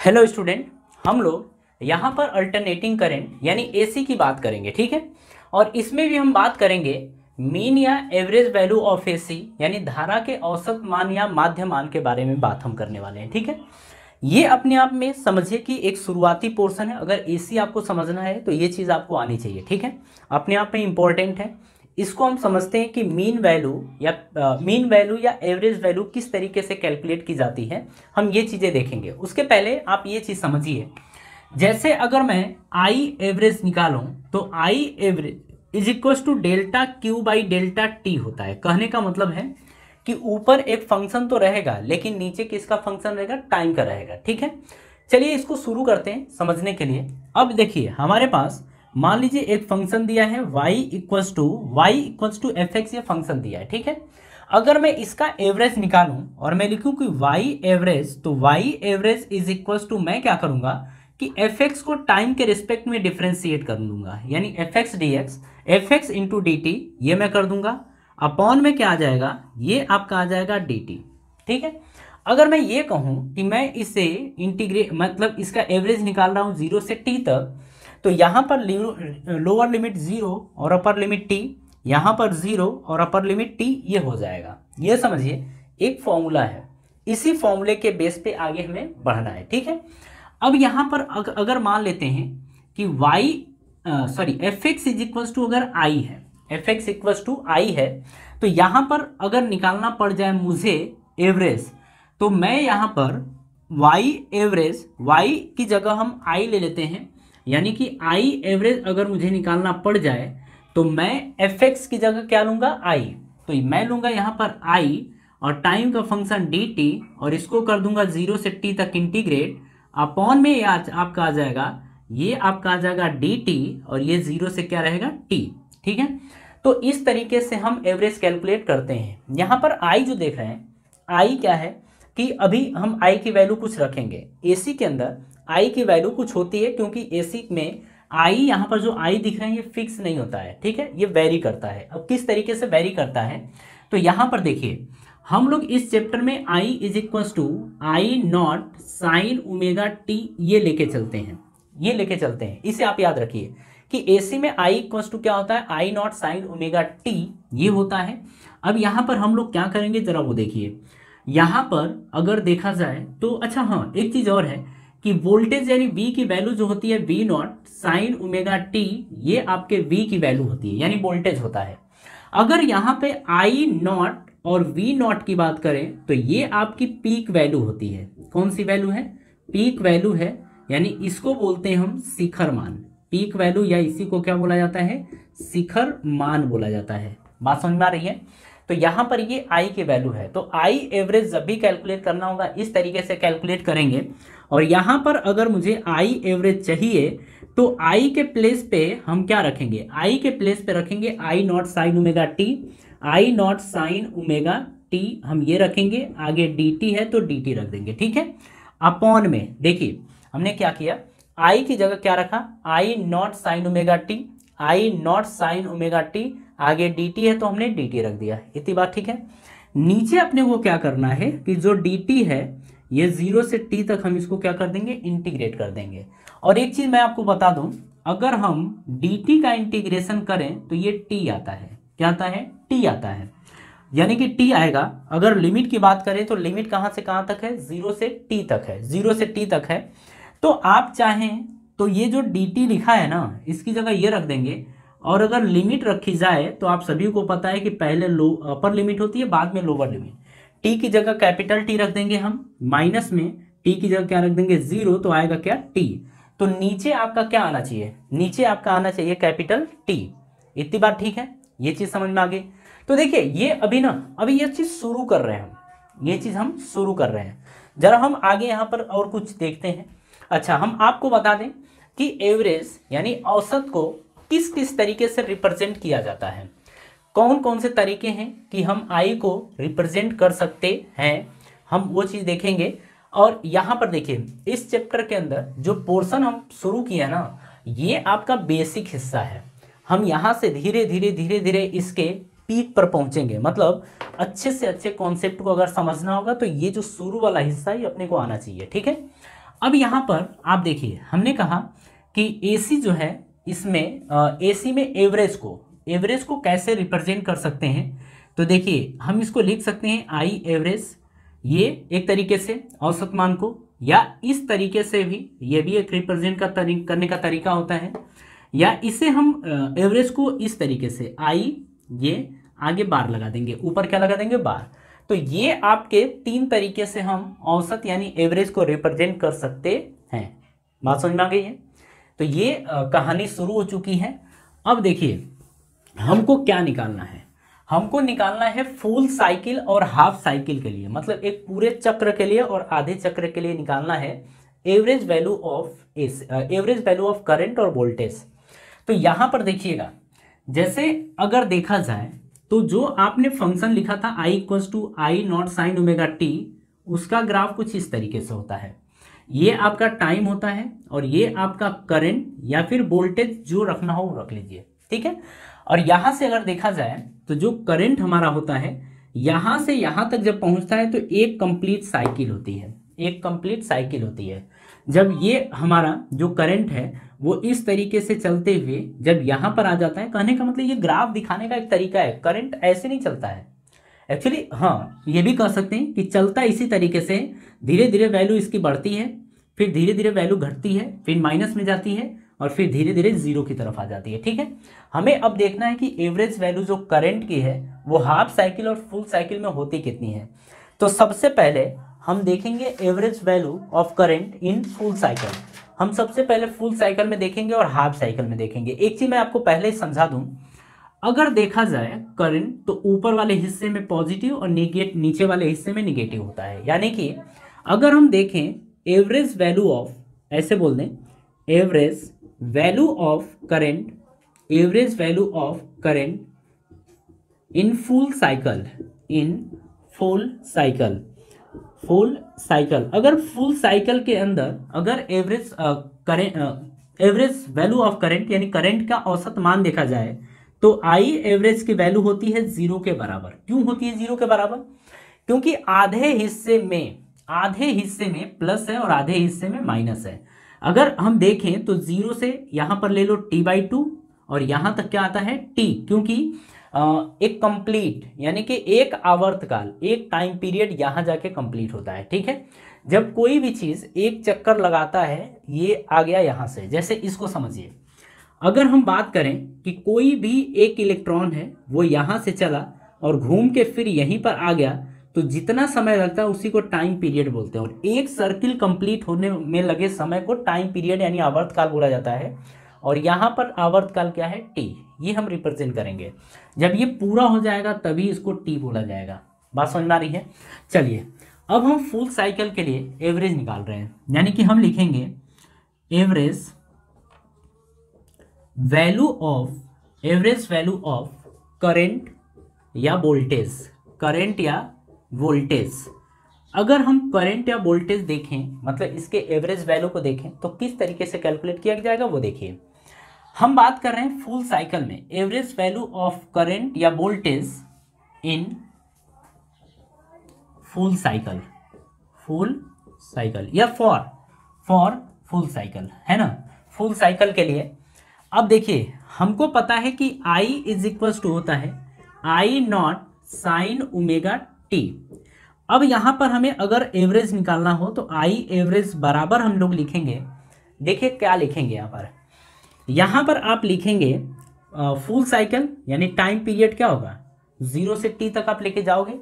Hello student, हम लोग यहाँ पर अल्टरनेटिंग करंट यानी एसी की बात करेंगे, ठीक है। और इसमें भी हम बात करेंगे मीन या एवरेज वैल्यू ऑफ एसी यानी धारा के औसत मान या माध्य मान के बारे में बात हम करने वाले हैं, ठीक है। ये अपने आप में समझिए कि एक शुरुआती पोर्शन है। अगर एसी आपको समझना है तो ये चीज़ आपको आनी चाहिए, ठीक है। अपने आप में इंपॉर्टेंट है। इसको हम समझते हैं कि मीन वैल्यू या एवरेज वैल्यू किस तरीके से कैलकुलेट की जाती है, हम ये चीज़ें देखेंगे। उसके पहले आप ये चीज़ समझिए, जैसे अगर मैं आई एवरेज निकालूं तो I average is equal to delta Q by delta T होता है। कहने का मतलब है कि ऊपर एक फंक्शन तो रहेगा लेकिन नीचे किसका फंक्शन रहेगा, टाइम का रहेगा, ठीक है। चलिए इसको शुरू करते हैं समझने के लिए। अब देखिए हमारे पास मान लीजिए एक फंक्शन दिया है y equals to F X, ये फंक्शन दिया है, ठीक है। अगर मैं इसका एवरेज निकालूं और मैं लिखूं कि y एवरेज, तो y average is equals to, मैं क्या करूंगा कि एफ एक्स को टाइम के रिस्पेक्ट में डिफ्रेंशिएट कर दूंगा, यानी F X D X, F X into D T ये मैं कर दूंगा। अपॉन में क्या आ जाएगा, ये आपका आ जाएगा डी टी, ठीक है। अगर मैं ये कहूं कि मैं इसे मतलब इसका एवरेज निकाल रहा हूं 0 से t तक, तो यहाँ पर लोअर लिमिट 0 और अपर लिमिट t, यहाँ पर 0 और अपर लिमिट t ये हो जाएगा। ये समझिए एक फॉर्मूला है, इसी फॉर्मूले के बेस पे आगे हमें बढ़ना है, ठीक है। अब यहाँ पर अगर मान लेते हैं कि F X is equals to अगर आई है, F X equals to I है, तो यहाँ पर अगर निकालना पड़ जाए मुझे एवरेज, तो मैं यहाँ पर y एवरेज, y की जगह हम i ले लेते हैं, यानी कि i एवरेज अगर मुझे निकालना पड़ जाए तो मैं एफ एक्स की जगह क्या लूंगा, i। तो मैं लूंगा यहाँ पर i और टाइम का फंक्शन dt और इसको कर दूंगा 0 से t तक इंटीग्रेट। अपॉन में ये आपका आ जाएगा, ये आपका आ जाएगा dt और ये 0 से क्या रहेगा t, ठीक है। तो इस तरीके से हम एवरेज कैलकुलेट करते हैं। यहाँ पर i जो देख रहे हैं, i क्या है कि अभी हम i की वैल्यू कुछ रखेंगे। एसी के अंदर i की वैल्यू कुछ होती है, क्योंकि एसी में i यहाँ पर जो i दिख रहे हैं ये फिक्स नहीं होता है, ठीक है, ये वेरी करता है। अब किस तरीके से वेरी करता है, तो यहाँ पर देखिए हम लोग इस चैप्टर में i is equal to I naught sine omega T ये लेके चलते हैं, इसे आप याद रखिए कि एसी में i इक्वल टू क्या होता है, आई नॉट साइन ओमेगा टी ये होता है। अब यहाँ पर हम लोग क्या करेंगे जरा वो देखिए। यहाँ पर अगर देखा जाए तो अच्छा हाँ, एक चीज और है कि वोल्टेज यानी V की वैल्यू जो होती है V not sine omega T, ये आपके V की वैल्यू होती है, यानी वोल्टेज होता है। अगर यहाँ पे I नॉट और V नॉट की बात करें तो ये आपकी पीक वैल्यू होती है। कौन सी वैल्यू है, पीक वैल्यू है, यानी इसको बोलते हैं हम शिखर मान। पीक वैल्यू या इसी को क्या बोला जाता है, शिखर मान बोला जाता है। बात समझ में आ रही है। तो यहाँ पर ये I की वैल्यू है, तो I एवरेज जब भी कैलकुलेट करना होगा इस तरीके से कैलकुलेट करेंगे। और यहाँ पर अगर मुझे I एवरेज चाहिए तो I के प्लेस पे हम क्या रखेंगे, I के प्लेस पे रखेंगे I naught sine omega T, I naught sine omega T हम ये रखेंगे, आगे dt है तो dt रख देंगे, ठीक है। अपॉन में देखिए हमने क्या किया, I की जगह क्या रखा, I naught sine omega T, I naught sine omega T, आगे dt है तो हमने dt रख दिया, इतनी बात, ठीक है। नीचे अपने को क्या करना है कि जो dt है ये 0 से t तक हम इसको क्या कर देंगे, इंटीग्रेट कर देंगे। और एक चीज मैं आपको बता दूं, अगर हम dt का इंटीग्रेशन करें तो ये t आता है, क्या आता है, t आता है, यानी कि t आएगा। अगर लिमिट की बात करें तो लिमिट कहां से कहां तक है, 0 से t तक है, 0 से t तक है। तो आप चाहें तो ये जो dt लिखा है ना, इसकी जगह ये रख देंगे। और अगर लिमिट रखी जाए तो आप सभी को पता है कि पहले अपर लिमिट होती है, बाद में लोअर लिमिट। टी की जगह कैपिटल टी रख देंगे हम, माइनस में टी की जगह क्या रख देंगे, 0, तो आएगा क्या, टी। तो नीचे आपका क्या आना चाहिए, नीचे आपका आना चाहिए कैपिटल टी। इतनी बात ठीक है, ये चीज समझ में आ गई। तो देखिए ये अभी ये चीज शुरू कर रहे हैं हम, ये चीज हम शुरू कर रहे हैं। जरा हम आगे यहाँ पर और कुछ देखते हैं। अच्छा, हम आपको बता दें कि एवरेज यानी औसत को किस किस तरीके से रिप्रेजेंट किया जाता है, कौन कौन से तरीके हैं कि हम आई को रिप्रेजेंट कर सकते हैं, हम वो चीज़ देखेंगे। और यहाँ पर देखिए इस चैप्टर के अंदर जो पोर्शन हम शुरू किया ना, ये आपका बेसिक हिस्सा है। हम यहाँ से धीरे धीरे इसके पीक पर पहुँचेंगे, मतलब अच्छे से अच्छे कॉन्सेप्ट को अगर समझना होगा तो ये जो शुरू वाला हिस्सा ही अपने को आना चाहिए, ठीक है। अब यहाँ पर आप देखिए, हमने कहा कि एसी जो है, इसमें एसी में एवरेज को कैसे रिप्रेजेंट कर सकते हैं। तो देखिए, हम इसको लिख सकते हैं आई एवरेज, ये एक तरीके से औसत मान को, या इस तरीके से भी, ये भी एक रिप्रेजेंट करने का तरीका होता है, या इसे हम एवरेज को इस तरीके से आई, ये आगे बार लगा देंगे, ऊपर क्या लगा देंगे, बार। तो ये आपके 3 तरीके से हम औसत यानी एवरेज को रिप्रेजेंट कर सकते हैं। बात समझ में आ गई है। तो ये कहानी शुरू हो चुकी है। अब देखिए, हमको क्या निकालना है, हमको निकालना है फुल साइकिल और हाफ साइकिल के लिए, मतलब एक पूरे चक्र के लिए और आधे चक्र के लिए निकालना है एवरेज वैल्यू ऑफ करंट और वोल्टेज। तो यहां पर देखिएगा, जैसे अगर देखा जाए तो जो आपने फंक्शन लिखा था I equals to I naught sine omega T, उसका ग्राफ कुछ इस तरीके से होता है। ये आपका टाइम होता है और ये आपका करंट या फिर वोल्टेज जो रखना हो वो रख लीजिए, ठीक है। और यहां से अगर देखा जाए तो जो करंट हमारा होता है, यहां से यहां तक जब पहुंचता है तो एक कंप्लीट साइकिल होती है, एक कंप्लीट साइकिल होती है। जब ये हमारा जो करंट है वो इस तरीके से चलते हुए जब यहां पर आ जाता है, कहने का मतलब ये ग्राफ दिखाने का एक तरीका है, करंट ऐसे नहीं चलता है एक्चुअली। हाँ, ये भी कह सकते हैं कि चलता इसी तरीके से, धीरे धीरे वैल्यू इसकी बढ़ती है, फिर धीरे धीरे वैल्यू घटती है, फिर माइनस में जाती है और फिर धीरे धीरे जीरो की तरफ आ जाती है, ठीक है। हमें अब देखना है कि एवरेज वैल्यू जो करंट की है वो हाफ साइकिल और फुल साइकिल में होती कितनी है। तो सबसे पहले हम देखेंगे average value of current in full cycle. हम सबसे पहले फुल साइकिल में देखेंगे और हाफ साइकिल में देखेंगे। एक चीज मैं आपको पहले ही समझा दूं, अगर देखा जाए करंट तो ऊपर वाले हिस्से में पॉजिटिव और नीचे वाले हिस्से में निगेटिव होता है। यानी कि अगर हम देखें एवरेज वैल्यू ऑफ, ऐसे बोल दें, average value of current, average value of current in full cycle, in full cycle, full cycle, अगर फुल साइकिल के अंदर अगर average average value of current यानी करंट का औसत मान देखा जाए तो आई एवरेज की वैल्यू होती है 0 के बराबर। क्यों होती है 0 के बराबर? क्योंकि आधे हिस्से में प्लस है और आधे हिस्से में माइनस है। अगर हम देखें तो 0 से यहां पर ले लो t/2 और यहां तक क्या आता है t, क्योंकि एक कंप्लीट यानी कि एक आवर्तकाल, एक टाइम पीरियड यहां जाके कंप्लीट होता है, ठीक है। जब कोई भी चीज एक चक्कर लगाता है, ये आ गया यहां से, जैसे इसको समझिए, अगर हम बात करें कि कोई भी एक इलेक्ट्रॉन है वो यहां से चला और घूम के फिर यहीं पर आ गया, तो जितना समय लगता है उसी को टाइम पीरियड बोलते हैं। और एक सर्किल कंप्लीट होने में लगे समय को टाइम पीरियड यानी आवर्तकाल बोला जाता है। और यहाँ पर आवर्तकाल क्या है, टी, ये हम रिप्रेजेंट करेंगे। जब ये पूरा हो जाएगा तभी इसको टी बोला जाएगा। बात समझ में आ रही है? चलिए, अब हम फुल साइकिल के लिए एवरेज निकाल रहे हैं, यानी कि हम लिखेंगे एवरेज वैल्यू ऑफ करंट या वोल्टेज, करंट या वोल्टेज। अगर हम करंट या वोल्टेज देखें, मतलब इसके एवरेज वैल्यू को देखें, तो किस तरीके से कैलकुलेट किया जाएगा वो देखिए। हम बात कर रहे हैं फुल साइकिल में एवरेज वैल्यू ऑफ करंट या वोल्टेज इन फुल साइकिल या फॉर फुल साइकिल, है ना, फुल साइकिल के लिए। अब देखिए, हमको पता है कि I इज इक्वल टू होता है आई नॉट साइन ओमेगा टी। अब यहां पर हमें अगर एवरेज निकालना हो तो आई एवरेज बराबर हम लोग लिखेंगे, देखिए क्या लिखेंगे यहां पर आप लिखेंगे फुल साइकिल यानी टाइम पीरियड क्या होगा, 0 से t तक आप लेके जाओगे,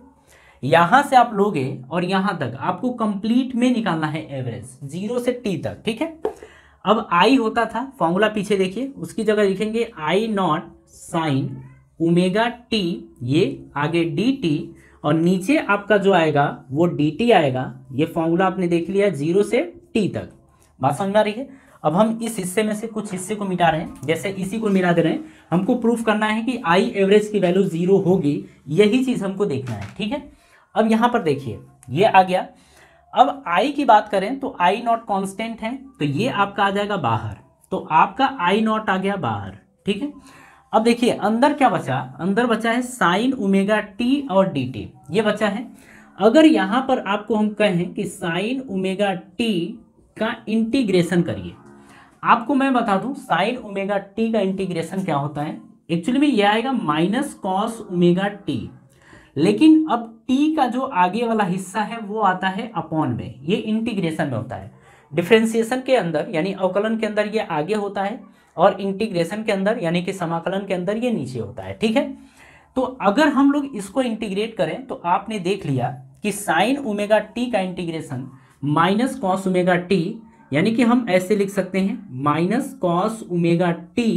यहां से आप लोगे और यहां तक आपको कंप्लीट में निकालना है एवरेज 0 से t तक, ठीक है। अब I होता था, फॉर्मूला पीछे देखिए, उसकी जगह लिखेंगे आई नॉट साइन ओमेगा टी, ये आगे dt और नीचे आपका जो आएगा वो dt आएगा। ये फॉर्मूला आपने देख लिया 0 से t तक। बात समझ में आ रही है? अब हम इस हिस्से में से कुछ हिस्से को मिटा रहे हैं, जैसे इसी को मिटा दे रहे हैं। हमको प्रूफ करना है कि I एवरेज की वैल्यू 0 होगी, यही चीज हमको देखना है, ठीक है। अब यहां पर देखिए ये आ गया। अब I की बात करें तो I नॉट कांस्टेंट है, तो ये आपका आ जाएगा बाहर, तो आपका I नॉट आ गया बाहर, ठीक है। अब देखिए अंदर क्या बचा, अंदर बचा है साइन ओमेगा टी और dt, ये बचा है। अगर यहां पर आपको हम कहें कि साइन ओमेगा टी का इंटीग्रेशन करिए। आपको मैं बता दूं साइन ओमेगा टी का इंटीग्रेशन क्या होता है, एक्चुअली में ये आएगा माइनस कॉस ओमेगा टी, लेकिन अब टी का जो आगे वाला हिस्सा है वो आता है अपॉन में, ये इंटीग्रेशन में होता है। डिफरेंशिएशन के अंदर यानी अवकलन के अंदर ये आगे होता है और इंटीग्रेशन के अंदर यानी कि समाकलन के अंदर ये नीचे होता है, ठीक है। तो अगर हम लोग इसको इंटीग्रेट करें तो आपने देख लिया कि साइन ओमेगा टी का integration minus cos omega T, यानी कि हम ऐसे लिख सकते हैं माइनस कॉस ओमेगा टी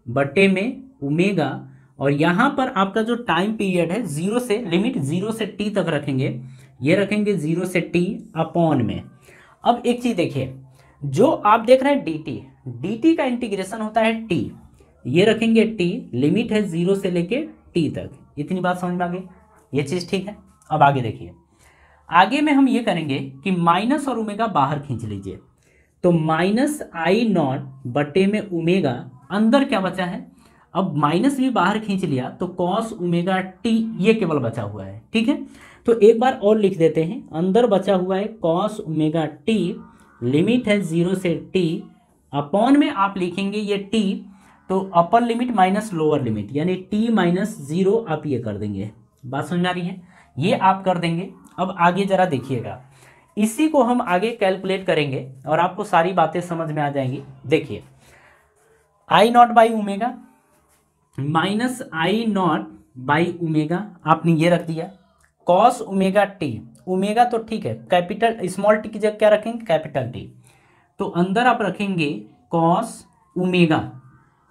बटे में ओमेगा, और यहाँ पर आपका जो टाइम पीरियड है जीरो से लिमिट जीरो से टी तक रखेंगे, ये रखेंगे जीरो से टी अपॉन में। अब एक चीज देखिए, जो आप देख रहे हैं dt का इंटीग्रेशन होता है t, ये रखेंगे t, लिमिट है जीरो से लेके t तक। इतनी बात समझ में आ गई, ये चीज ठीक है। अब आगे देखिए, आगे में हम ये करेंगे कि माइनस और ओमेगा बाहर खींच लीजिए, तो माइनस आई नॉट बटे में ओमेगा, अंदर क्या बचा है, अब माइनस भी बाहर खींच लिया तो कॉस ओमेगा टी ये केवल बचा हुआ है, ठीक है। तो एक बार और लिख देते हैं, अंदर बचा हुआ है कॉस ओमेगा टी, लिमिट है जीरो से टी अपॉन में आप लिखेंगे ये टी, तो upper limit minus lower limit यानी टी माइनस जीरो आप ये कर देंगे। बात समझ में आ रही है, ये आप कर देंगे। अब आगे जरा देखिएगा, इसी को हम आगे कैलकुलेट करेंगे और आपको सारी बातें समझ में आ जाएंगी। देखिए I naught by omega minus I naught by omega, आपने ये रख दिया कॉस ओमेगा टी, ओमेगा तो ठीक है, कैपिटल स्मॉल टी की जगह क्या रखेंगे कैपिटल टी, तो अंदर आप रखेंगे कॉस ओमेगा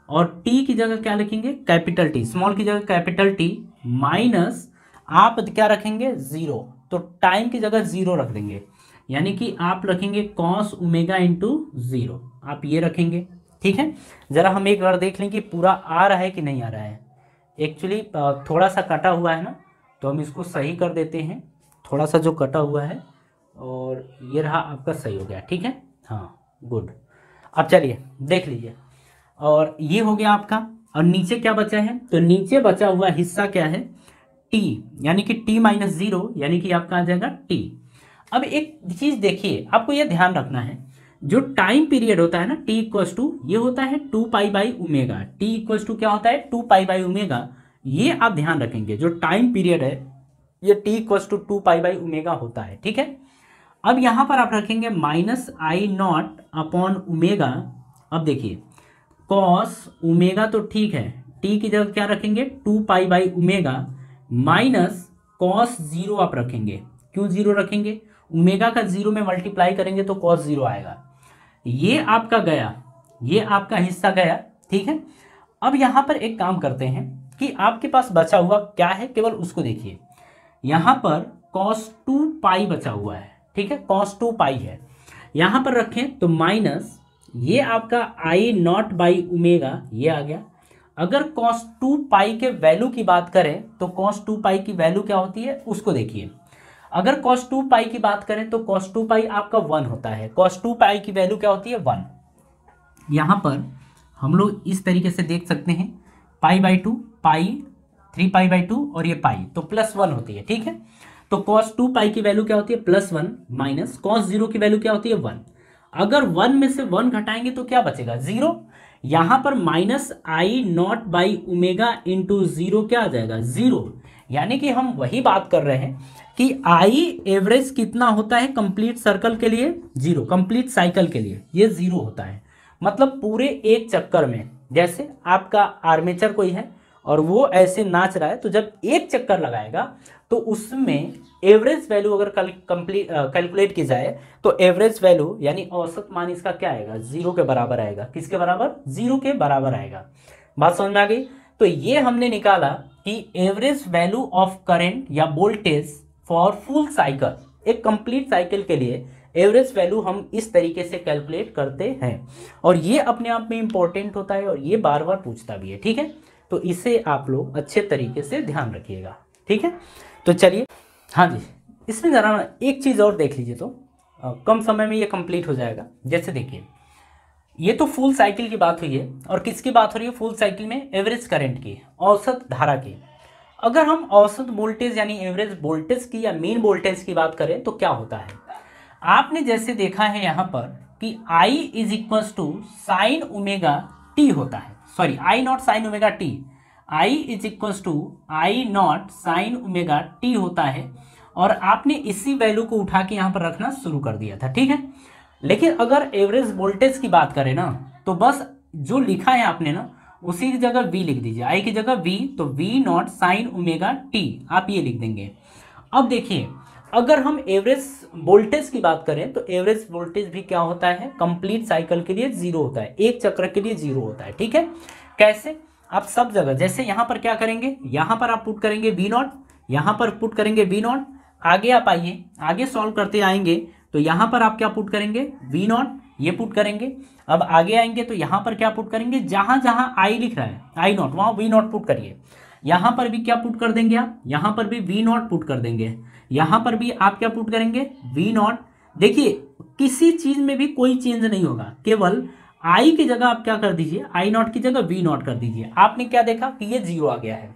और टी की जगह क्या लिखेंगे कैपिटल टी, स्मॉल की जगह कैपिटल टी, माइनस आप क्या रखेंगे जीरो, तो टाइम की जगह जीरो रख देंगे, यानी कि आप रखेंगे कॉस ओमेगा इंटू जीरो, आप ये रखेंगे, ठीक है। जरा हम एक बार देख लें कि पूरा आ रहा है कि नहीं आ रहा है। एक्चुअली थोड़ा सा कटा हुआ है ना, तो हम इसको सही कर देते हैं, थोड़ा सा जो कटा हुआ है, और ये रहा आपका सही हो गया, ठीक है। हाँ गुड, अब चलिए देख लीजिए, और ये हो गया आपका। और नीचे क्या बचा है, तो नीचे बचा हुआ हिस्सा क्या है टी, यानी कि टी माइनस जीरो, यानी कि आपका आ जाएगा टी। अब एक चीज देखिए, आपको यह ध्यान रखना है, जो टाइम पीरियड होता है ना टी इक्वल्स टू, ये होता है 2 pi by omega, T equals to क्या होता है 2 पाई बाई ओमेगा, ये आप ध्यान रखेंगे, जो टाइम पीरियड है ये T equals to 2 pi by omega होता है, ठीक है। अब यहां पर आप रखेंगे minus I naught upon omega. अब देखिए कॉस ओमेगा तो ठीक है, टी की जगह क्या रखेंगे 2 pi by omega minus cos zero आप रखेंगे। क्यों जीरो रखेंगे, ओमेगा का जीरो में मल्टीप्लाई करेंगे तो कॉस जीरो आएगा, ये आपका गया, ये आपका हिस्सा गया, ठीक है। अब यहां पर एक काम करते हैं कि आपके पास बचा हुआ क्या है, केवल उसको देखिए, यहां पर cos 2 पाई बचा हुआ है, ठीक है, cos 2 पाई है, यहां पर रखें तो माइनस ये आपका आई नॉट बाई ओमेगा ये आ गया। अगर cos 2 पाई के वैल्यू की बात करें तो cos 2 पाई की वैल्यू क्या होती है उसको देखिए, अगर cos 2 पाई की बात करें तो cos 2 पाई आपका 1 होता है, cos 2 पाई की वैल्यू क्या होती है 1। यहां पर हम लोग इस तरीके से देख सकते हैं, pi by 2 pi 3 pi by 2 और ये पाई तो प्लस 1 होती है, ठीक है। तो cos 2 पाई की वैल्यू क्या होती है प्लस 1 माइनस cos 0 की वैल्यू क्या होती है 1। अगर 1 में से 1 घटाएंगे तो क्या बचेगा 0, यहां पर minus I naught by omega into zero क्या आ जाएगा 0, यानी कि हम वही बात कर रहे हैं कि आई एवरेज कितना होता है कंप्लीट सर्कल के लिए 0, कंप्लीट साइकिल के लिए ये 0 होता है। मतलब पूरे एक चक्कर में, जैसे आपका आर्मेचर कोई है और वो ऐसे नाच रहा है, तो जब एक चक्कर लगाएगा तो उसमें एवरेज वैल्यू अगर कैलकुलेट की जाए तो एवरेज वैल्यू यानी औसत मान इसका क्या आएगा 0 के बराबर आएगा। किसके बराबर 0 के बराबर आएगा। बात समझ में आ गई। तो ये हमने निकाला कि एवरेज वैल्यू ऑफ करंट या वोल्टेज फॉर फुल साइकिल, एक कंप्लीट साइकिल के लिए एवरेज वैल्यू हम इस तरीके से कैलकुलेट करते हैं, और ये अपने आप में इंपॉर्टेंट होता है और ये बार बार पूछता भी है, ठीक है। तो इसे आप लोग अच्छे तरीके से ध्यान रखिएगा, ठीक है। तो चलिए, हाँ जी, इसमें जरा एक चीज़ और देख लीजिए, तो कम समय में ये कंप्लीट हो जाएगा। जैसे देखिए, ये तो फुल साइकिल की बात हुई है, और किसकी बात हो रही है फुल साइकिल में एवरेज करंट की, औसत धारा की। अगर हम औसत वोल्टेज यानी एवरेज वोल्टेज की या मीन वोल्टेज की बात करें तो क्या होता है, आपने जैसे देखा है यहाँ पर कि I is equal to sine omega T होता है, sorry I naught sine omega T, I is equal to I naught sine omega T होता है, और आपने इसी वैल्यू को उठा के यहाँ पर रखना शुरू कर दिया था, ठीक है। लेकिन अगर एवरेज वोल्टेज की बात करें ना, तो बस जो लिखा है आपने ना उसी की जगह V लिख दीजिए, I की जगह V, तो V not sine omega T आप ये लिख देंगे। अब देखिए अगर हम एवरेज वोल्टेज की बात करें तो एवरेज वोल्टेज भी क्या होता है, कंप्लीट साइकिल के लिए जीरो होता है, एक चक्र के लिए जीरो होता है, ठीक है। कैसे, आप सब जगह जैसे यहाँ पर क्या करेंगे, यहाँ पर आप पुट करेंगे V नॉट, यहाँ पर पुट करेंगे V नॉट, आगे आप आइए, आगे सॉल्व करते आएंगे तो यहाँ पर आप क्या पुट करेंगे, V नॉट ये पुट करेंगे। अब आगे आएंगे तो यहाँ पर क्या पुट करेंगे, जहां जहां I लिख रहा है I नॉट वहां V नॉट पुट करिए। यहाँ पर भी क्या पुट कर देंगे आप, यहाँ पर भी V नॉट पुट कर देंगे, यहाँ पर भी आप क्या पुट करेंगे, V नॉट। देखिए किसी चीज में भी कोई चेंज नहीं होगा, केवल I की जगह आप क्या कर दीजिए, I नॉट की जगह V नॉट कर दीजिए। आपने क्या देखा कि ये जीरो आ गया है।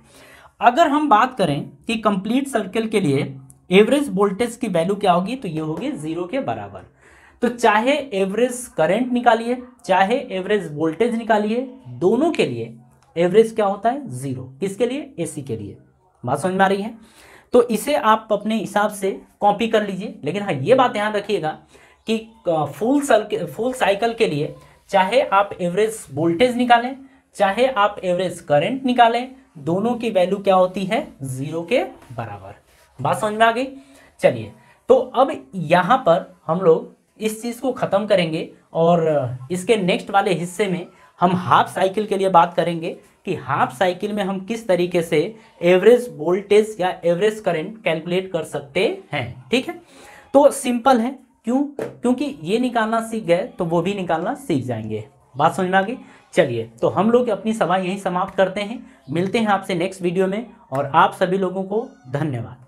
अगर हम बात करें कि कंप्लीट सर्कल के लिए एवरेज वोल्टेज की वैल्यू क्या होगी, तो ये होगी जीरो के बराबर। तो चाहे एवरेज करंट निकालिए चाहे एवरेज वोल्टेज निकालिए, दोनों के लिए एवरेज क्या होता है, जीरो। किसके लिए, एसी के लिए। बात समझ में आ रही है। तो इसे आप अपने हिसाब से कॉपी कर लीजिए, लेकिन हाँ ये बात ध्यान रखिएगा कि फुल साइकिल के लिए चाहे आप एवरेज वोल्टेज निकालें चाहे आप एवरेज करंट निकालें, दोनों की वैल्यू क्या होती है, जीरो के बराबर। बात समझ में आ गई। चलिए तो अब यहाँ पर हम लोग इस चीज को खत्म करेंगे और इसके नेक्स्ट वाले हिस्से में हम हाफ साइकिल के लिए बात करेंगे कि हाफ साइकिल में हम किस तरीके से एवरेज वोल्टेज या एवरेज करंट कैलकुलेट कर सकते हैं, ठीक है। तो सिंपल है, क्यों, क्योंकि ये निकालना सीख गए तो वो भी निकालना सीख जाएंगे। बात समझ में आ गई। चलिए तो हम लोग अपनी सभा यहीं समाप्त करते हैं, मिलते हैं आपसे नेक्स्ट वीडियो में, और आप सभी लोगों को धन्यवाद।